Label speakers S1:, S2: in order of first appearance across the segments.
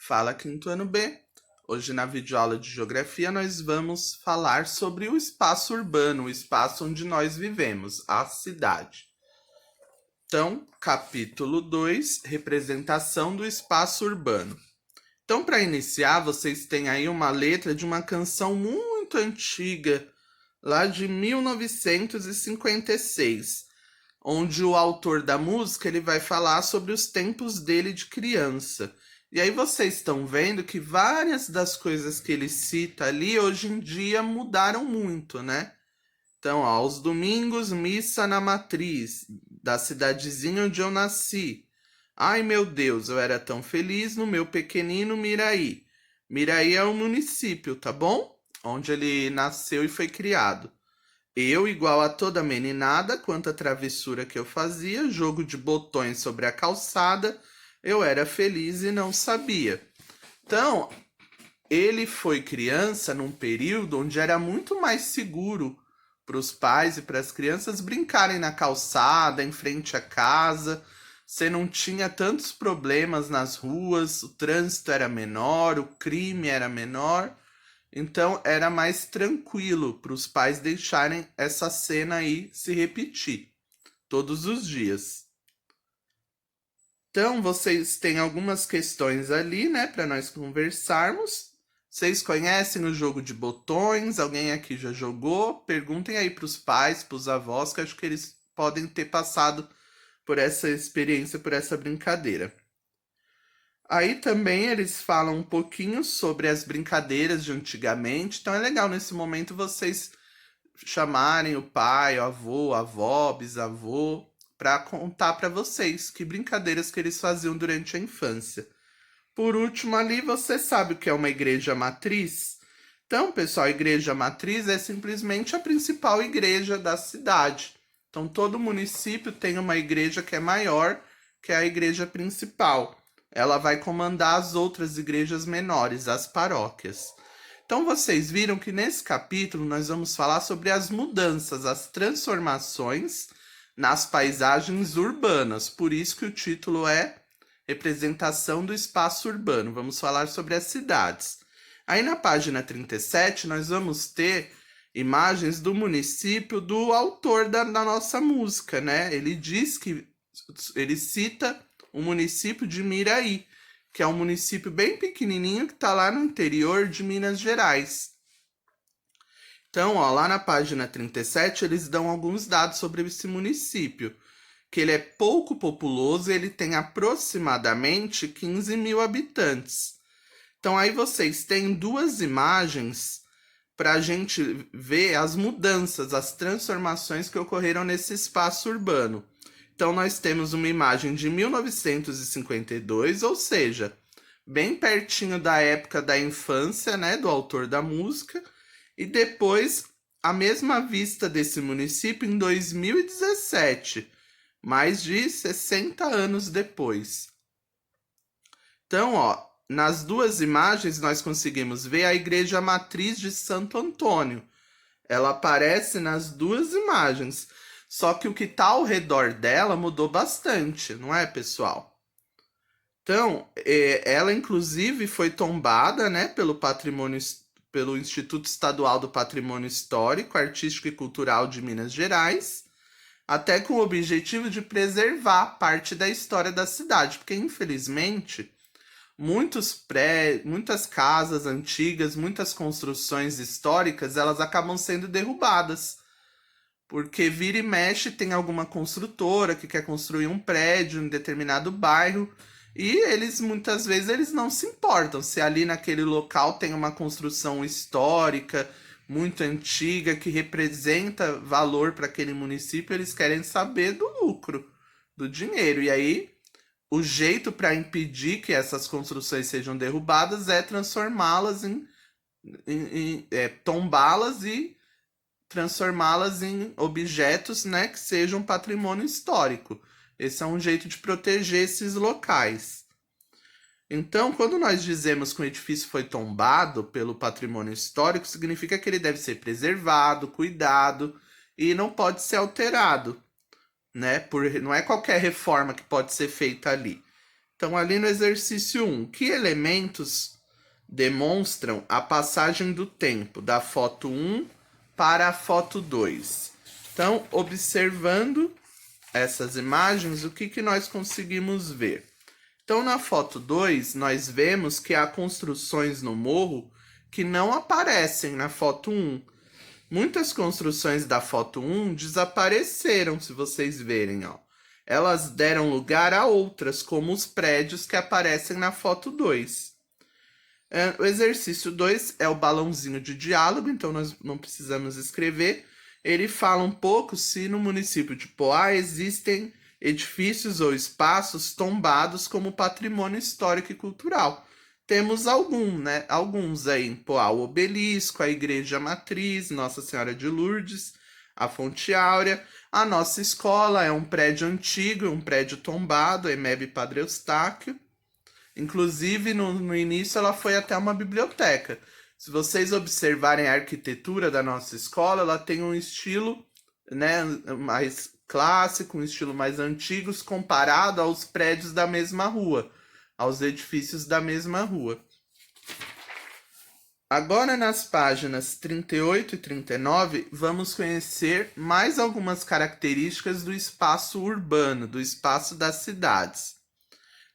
S1: Fala quinto ano B. Hoje na videoaula de geografia nós vamos falar sobre o espaço urbano, o espaço onde nós vivemos, a cidade. Então, capítulo 2, representação do espaço urbano. Então, para iniciar, vocês têm aí uma letra de uma canção muito antiga, lá de 1956, onde o autor da música ele vai falar sobre os tempos dele de criança. E aí vocês estão vendo que várias das coisas que ele cita ali hoje em dia mudaram muito, né? Então, ó, aos domingos, missa na matriz, da cidadezinha onde eu nasci. Ai meu Deus, eu era tão feliz no meu pequenino Miraí. Miraí é um município, tá bom? Onde ele nasceu e foi criado. Eu, igual a toda meninada, quanta travessura que eu fazia, jogo de botões sobre a calçada, eu era feliz e não sabia. Então, ele foi criança num período onde era muito mais seguro para os pais e para as crianças brincarem na calçada, em frente à casa. Você não tinha tantos problemas nas ruas, o trânsito era menor, o crime era menor. Então era mais tranquilo para os pais deixarem essa cena aí se repetir todos os dias. Então vocês têm algumas questões ali, né, para nós conversarmos. Vocês conhecem o jogo de botões? Alguém aqui já jogou? Perguntem aí para os pais, para os avós, que acho que eles podem ter passado por essa experiência, por essa brincadeira. Aí também eles falam um pouquinho sobre as brincadeiras de antigamente. Então é legal nesse momento vocês chamarem o pai, o avô, a avó, bisavô, para contar para vocês que brincadeiras que eles faziam durante a infância. Por último ali, você sabe o que é uma igreja matriz? Então, pessoal, a igreja matriz é simplesmente a principal igreja da cidade. Então, todo município tem uma igreja que é maior que a igreja principal. Ela vai comandar as outras igrejas menores, as paróquias. Então, vocês viram que nesse capítulo nós vamos falar sobre as mudanças, as transformações nas paisagens urbanas. Por isso que o título é Representação do Espaço Urbano. Vamos falar sobre as cidades. Aí na página 37 nós vamos ter imagens do município do autor da nossa música, né? Ele cita o município de Miraí, que é um município bem pequenininho que está lá no interior de Minas Gerais. Então, ó, lá na página 37 eles dão alguns dados sobre esse município, que ele é pouco populoso e ele tem aproximadamente 15 mil habitantes. Então aí vocês têm duas imagens para a gente ver as mudanças, as transformações que ocorreram nesse espaço urbano. Então nós temos uma imagem de 1952, ou seja, bem pertinho da época da infância, né, do autor da música, e depois a mesma vista desse município em 2017, mais de 60 anos depois. Então, ó, nas duas imagens nós conseguimos ver a igreja matriz de Santo Antônio. Ela aparece nas duas imagens. Só que o que está ao redor dela mudou bastante, não é, pessoal? Então, ela inclusive foi tombada, né, pelo Instituto Estadual do Patrimônio Histórico, Artístico e Cultural de Minas Gerais, até com o objetivo de preservar parte da história da cidade, porque infelizmente muitas casas antigas, muitas construções históricas, elas acabam sendo derrubadas. Porque vira e mexe tem alguma construtora que quer construir um prédio em determinado bairro e eles muitas vezes eles não se importam se ali naquele local tem uma construção histórica muito antiga que representa valor para aquele município, eles querem saber do lucro, do dinheiro. E aí o jeito para impedir que essas construções sejam derrubadas é transformá-las tombá-las e transformá-las em objetos, né, que sejam patrimônio histórico. Esse é um jeito de proteger esses locais. Então, quando nós dizemos que um edifício foi tombado pelo patrimônio histórico, significa que ele deve ser preservado, cuidado e não pode ser alterado, né? Não é qualquer reforma que pode ser feita ali. Então, ali no exercício 1, que elementos demonstram a passagem do tempo da foto 1 para a foto 2? Então, observando essas imagens, o que nós conseguimos ver? Então, na foto 2, nós vemos que há construções no morro que não aparecem na foto 1. Muitas construções da foto 1 desapareceram, se vocês verem, ó. Elas deram lugar a outras, como os prédios que aparecem na foto 2. O exercício 2 é o balãozinho de diálogo, então nós não precisamos escrever. Ele fala um pouco se no município de Poá existem edifícios ou espaços tombados como patrimônio histórico e cultural. Temos alguns aí em Poá, o Obelisco, a Igreja Matriz, Nossa Senhora de Lourdes, a Fonte Áurea. A nossa escola é um prédio antigo, um prédio tombado, a EMEB Padre Eustáquio. Inclusive, no início, ela foi até uma biblioteca. Se vocês observarem a arquitetura da nossa escola, ela tem um estilo, né, mais clássico, um estilo mais antigo, comparado aos prédios da mesma rua, aos edifícios da mesma rua. Agora, nas páginas 38 e 39, vamos conhecer mais algumas características do espaço urbano, do espaço das cidades.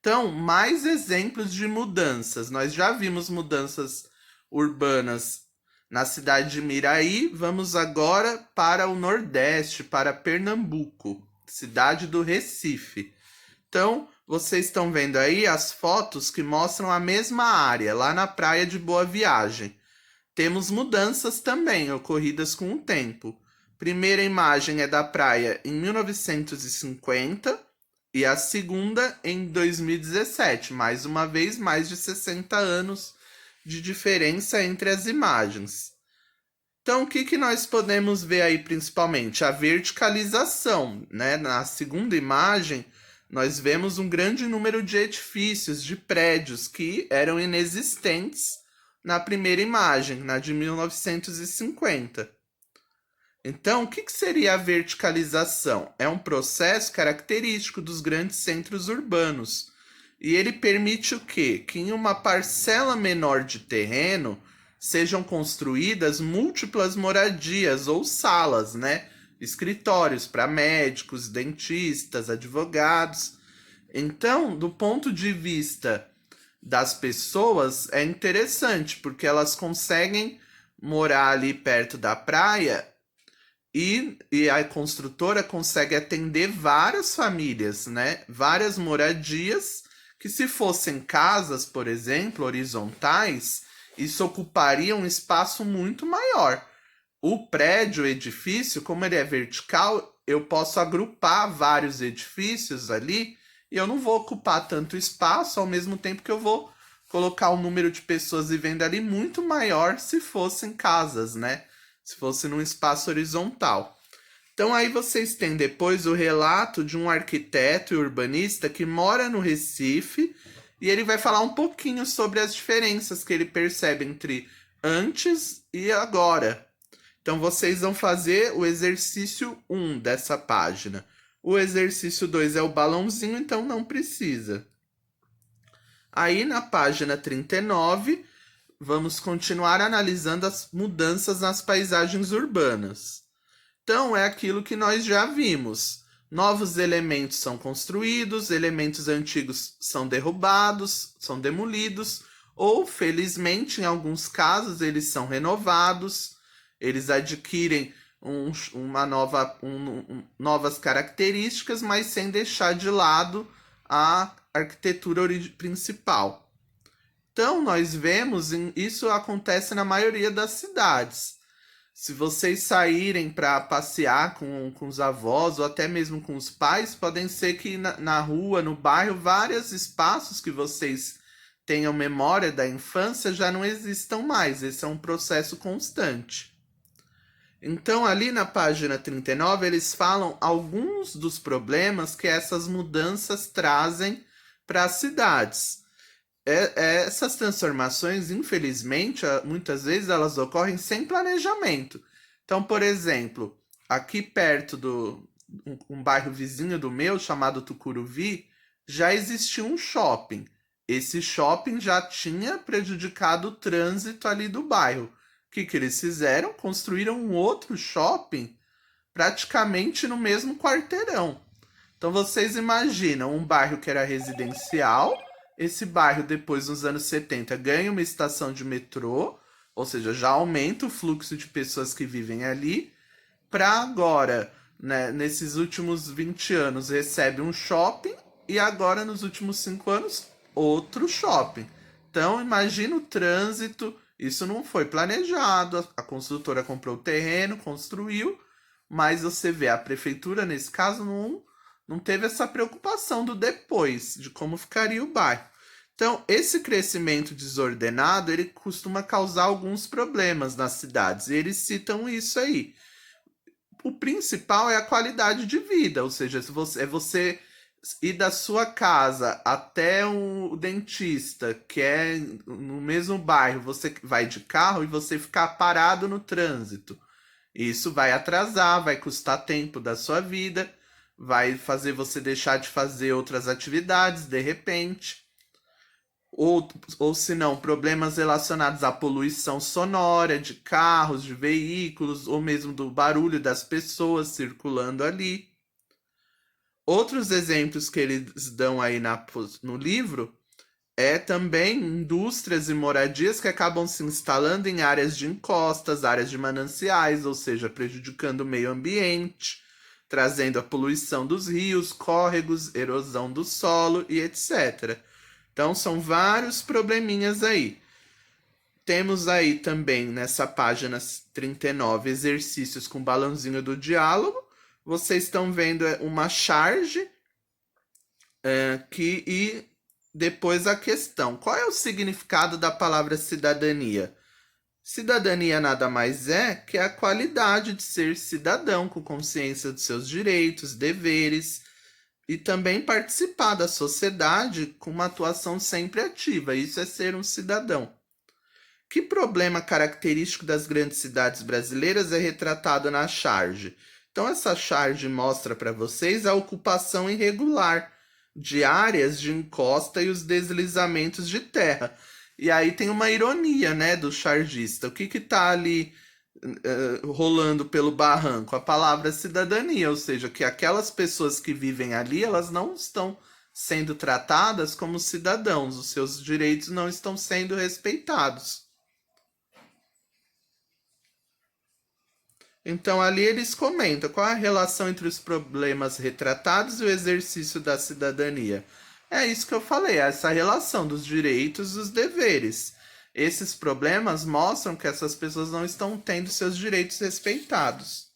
S1: Então, mais exemplos de mudanças. Nós já vimos mudanças urbanas na cidade de Miraí. Vamos agora para o Nordeste, para Pernambuco, cidade do Recife. Então, vocês estão vendo aí as fotos que mostram a mesma área, lá na praia de Boa Viagem. Temos mudanças também, ocorridas com o tempo. Primeira imagem é da praia em 1950 e a segunda em 2017. Mais uma vez, mais de 60 anos de diferença entre as imagens. Então, o que nós podemos ver aí principalmente? A verticalização, né? Na segunda imagem, nós vemos um grande número de edifícios, de prédios que eram inexistentes na primeira imagem, na de 1950. Então, o que seria a verticalização? É um processo característico dos grandes centros urbanos. E ele permite o quê? Que em uma parcela menor de terreno sejam construídas múltiplas moradias ou salas, né? Escritórios para médicos, dentistas, advogados. Então, do ponto de vista das pessoas, é interessante, porque elas conseguem morar ali perto da praia e a construtora consegue atender várias famílias, né? Várias moradias que, se fossem casas, por exemplo, horizontais, isso ocuparia um espaço muito maior. O prédio, o edifício, como ele é vertical, eu posso agrupar vários edifícios ali e eu não vou ocupar tanto espaço, ao mesmo tempo que eu vou colocar o número de pessoas vivendo ali muito maior se fossem casas, né? Se fosse num espaço horizontal. Então aí vocês têm depois o relato de um arquiteto e urbanista que mora no Recife e ele vai falar um pouquinho sobre as diferenças que ele percebe entre antes e agora. Então vocês vão fazer o exercício 1 dessa página. O exercício 2 é o balãozinho, então não precisa. Aí na página 39, vamos continuar analisando as mudanças nas paisagens urbanas. Então, é aquilo que nós já vimos. Novos elementos são construídos, elementos antigos são derrubados, são demolidos, ou, felizmente, em alguns casos, eles são renovados, eles adquirem novas características, mas sem deixar de lado a arquitetura principal. Então, nós vemos, isso acontece na maioria das cidades. Se vocês saírem para passear com os avós ou até mesmo com os pais, podem ser que na rua, no bairro, vários espaços que vocês tenham memória da infância já não existam mais. Esse é um processo constante. Então, ali na página 39, eles falam alguns dos problemas que essas mudanças trazem para as cidades. Essas transformações, infelizmente, muitas vezes elas ocorrem sem planejamento. Então, por exemplo, aqui perto um bairro vizinho do meu, chamado Tucuruvi, já existia um shopping. Esse shopping já tinha prejudicado o trânsito ali do bairro. O que eles fizeram? Construíram um outro shopping praticamente no mesmo quarteirão. Então vocês imaginam um bairro que era residencial, esse bairro depois nos anos 70 ganha uma estação de metrô, ou seja, já aumenta o fluxo de pessoas que vivem ali, para agora, né, nesses últimos 20 anos recebe um shopping e agora nos últimos 5 anos outro shopping. Então imagina o trânsito, isso não foi planejado, a construtora comprou o terreno, construiu, mas você vê, a prefeitura nesse caso não teve essa preocupação do depois, de como ficaria o bairro. Então, esse crescimento desordenado, ele costuma causar alguns problemas nas cidades, e eles citam isso aí. O principal é a qualidade de vida, ou seja, se você ir da sua casa até o dentista, que é no mesmo bairro, você vai de carro e você ficar parado no trânsito. Isso vai atrasar, vai custar tempo da sua vida, vai fazer você deixar de fazer outras atividades de repente. Ou se não, problemas relacionados à poluição sonora de carros, de veículos, ou mesmo do barulho das pessoas circulando ali. Outros exemplos que eles dão aí no livro é também indústrias e moradias que acabam se instalando em áreas de encostas, áreas de mananciais, ou seja, prejudicando o meio ambiente, trazendo a poluição dos rios, córregos, erosão do solo e etc. Então são vários probleminhas aí. Temos aí também nessa página 39 exercícios com balãozinho do diálogo. Vocês estão vendo uma charge e depois a questão. Qual é o significado da palavra cidadania? Cidadania nada mais é que a qualidade de ser cidadão com consciência dos seus direitos, deveres e também participar da sociedade com uma atuação sempre ativa. Isso é ser um cidadão. Que problema característico das grandes cidades brasileiras é retratado na charge? Então, essa charge mostra para vocês a ocupação irregular de áreas de encosta e os deslizamentos de terra. E aí tem uma ironia, né, do chargista. O que está ali rolando pelo barranco? A palavra cidadania, ou seja, que aquelas pessoas que vivem ali, elas não estão sendo tratadas como cidadãos, os seus direitos não estão sendo respeitados. Então ali eles comentam qual a relação entre os problemas retratados e o exercício da cidadania. É isso que eu falei, essa relação dos direitos e dos deveres. Esses problemas mostram que essas pessoas não estão tendo seus direitos respeitados.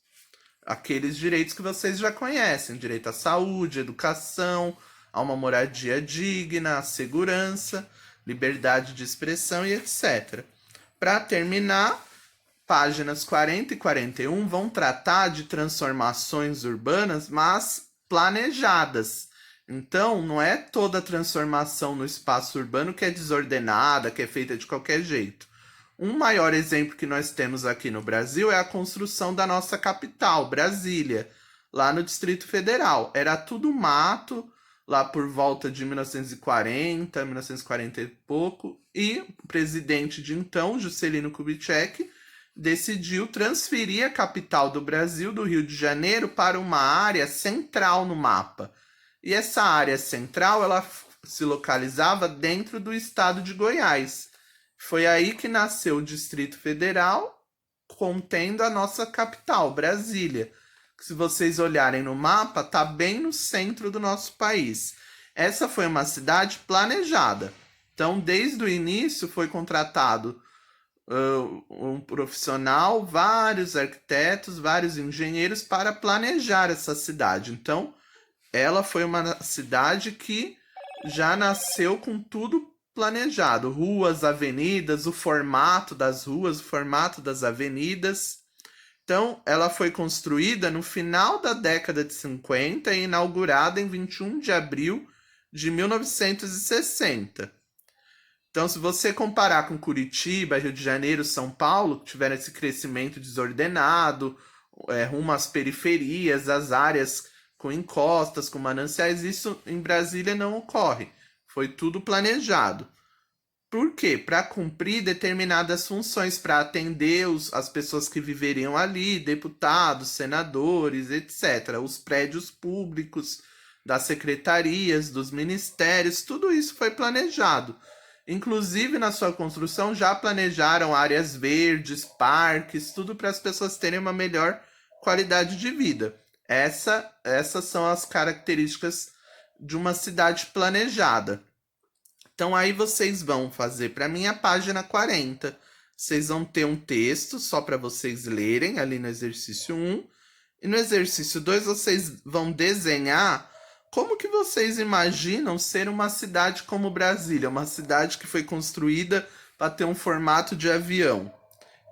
S1: Aqueles direitos que vocês já conhecem, direito à saúde, educação, a uma moradia digna, a segurança, liberdade de expressão e etc. Para terminar, páginas 40 e 41 vão tratar de transformações urbanas, mas planejadas. Então, não é toda transformação no espaço urbano que é desordenada, que é feita de qualquer jeito. Um maior exemplo que nós temos aqui no Brasil é a construção da nossa capital, Brasília, lá no Distrito Federal. Era tudo mato, lá por volta de 1940, 1940 e pouco, e o presidente de então, Juscelino Kubitschek, decidiu transferir a capital do Brasil, do Rio de Janeiro, para uma área central no mapa. E essa área central, ela se localizava dentro do estado de Goiás. Foi aí que nasceu o Distrito Federal, contendo a nossa capital, Brasília. Se vocês olharem no mapa, está bem no centro do nosso país. Essa foi uma cidade planejada. Então, desde o início, foi contratado um profissional, vários arquitetos, vários engenheiros para planejar essa cidade. Então, ela foi uma cidade que já nasceu com tudo planejado: ruas, avenidas, o formato das ruas, o formato das avenidas. Então, ela foi construída no final da década de 50 e inaugurada em 21 de abril de 1960. Então, se você comparar com Curitiba, Rio de Janeiro, São Paulo, que tiveram esse crescimento desordenado, rumo às periferias, às áreas com encostas, com mananciais. Isso em Brasília não ocorre. Foi tudo planejado. Por quê? Para cumprir determinadas funções, para atender as pessoas que viveriam ali, deputados, senadores, etc. Os prédios públicos, das secretarias, dos ministérios, tudo isso foi planejado. Inclusive, na sua construção, já planejaram áreas verdes, parques, tudo para as pessoas terem uma melhor qualidade de vida. Essas são as características de uma cidade planejada. Então aí vocês vão fazer para mim a página 40. Vocês vão ter um texto só para vocês lerem ali no exercício 1. E no exercício 2 vocês vão desenhar como que vocês imaginam ser uma cidade como Brasília, uma cidade que foi construída para ter um formato de avião.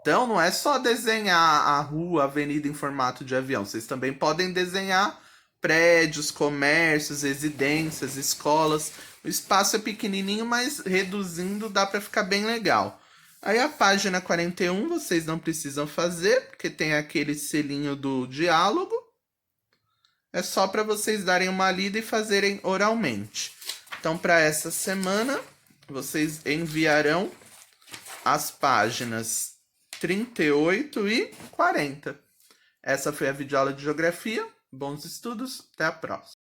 S1: Então não é só desenhar a rua, a avenida em formato de avião. Vocês também podem desenhar prédios, comércios, residências, escolas. O espaço é pequenininho, mas reduzindo dá para ficar bem legal. Aí a página 41 vocês não precisam fazer, porque tem aquele selinho do diálogo. É só para vocês darem uma lida e fazerem oralmente. Então, para essa semana, vocês enviarão as páginas 38 e 40. Essa foi a videoaula de geografia. Bons estudos, até a próxima.